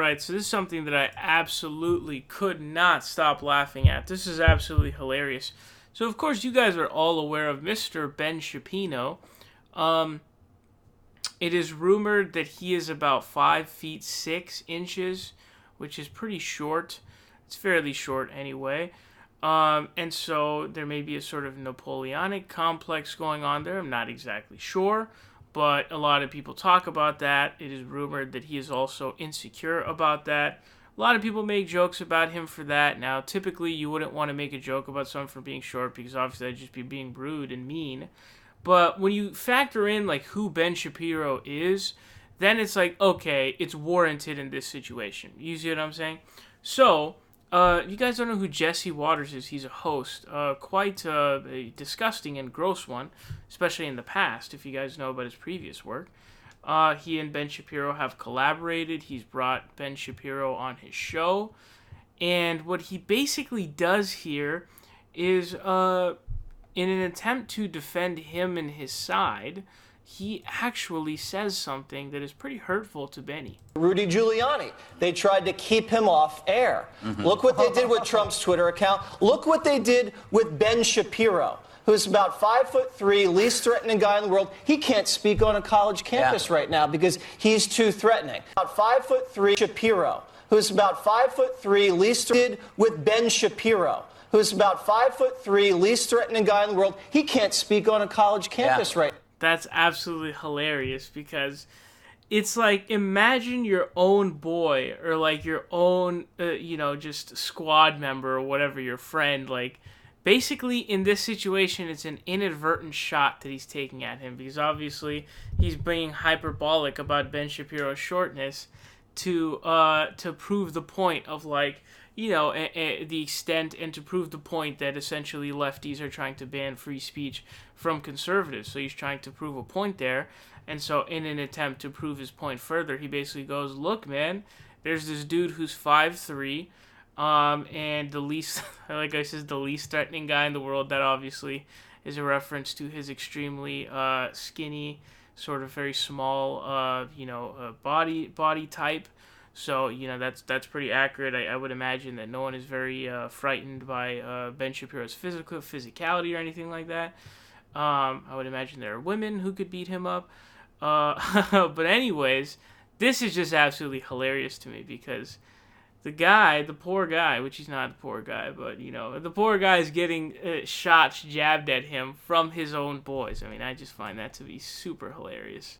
right, so this is something that I absolutely could not stop laughing at. This is absolutely hilarious. So, of course, you guys are all aware of Mr. Ben Shapiro. It is rumored that he is about 5 feet 6 inches, which is pretty short. It's fairly short anyway. And so there may be a sort of Napoleonic complex going on there. I'm not exactly sure, but a lot of people talk about that. It is rumored that he is also insecure about that. A lot of people make jokes about him for that. Now, typically, you wouldn't want to make a joke about someone for being short because obviously that'd just be being rude and mean. But when you factor in like who Ben Shapiro is, then it's like, okay, it's warranted in this situation. You see what I'm saying? So, you guys don't know who Jesse Waters is. He's a host. Quite a disgusting and gross one, especially in the past, if you guys know about his previous work. He and Ben Shapiro have collaborated. He's brought Ben Shapiro on his show. And what he basically does here is, in an attempt to defend him and his side, he actually says something that is pretty hurtful to Benny. Rudy Giuliani. They tried to keep him off air. Look what they did with Trump's Twitter account. Look what they did with Ben Shapiro, who's about 5'3", least threatening guy in the world. He can't speak on a college campus right now because he's too threatening. About 5'3", Shapiro, who's about 5'3", least threatening with Ben Shapiro, who's about 5'3", least threatening guy in the world. He can't speak on a college campus right now. That's absolutely hilarious because it's like, imagine your own boy or like your own, just squad member or whatever, your friend. Like, basically in this situation, it's an inadvertent shot that he's taking at him because obviously he's being hyperbolic about Ben Shapiro's shortness to prove the point of like, the extent and to prove the point that essentially lefties are trying to ban free speech from conservatives. So he's trying to prove a point there. And so in an attempt to prove his point further, he basically goes, look, man, there's this dude who's 5'3", and the least, like I said, the least threatening guy in the world. That obviously is a reference to his extremely skinny, sort of very small, body type. So, that's pretty accurate. I would imagine that no one is very frightened by Ben Shapiro's physicality or anything like that. I would imagine there are women who could beat him up. But anyways, this is just absolutely hilarious to me because the poor guy, which he's not a poor guy, but, the poor guy is getting shots jabbed at him from his own boys. I mean, I just find that to be super hilarious.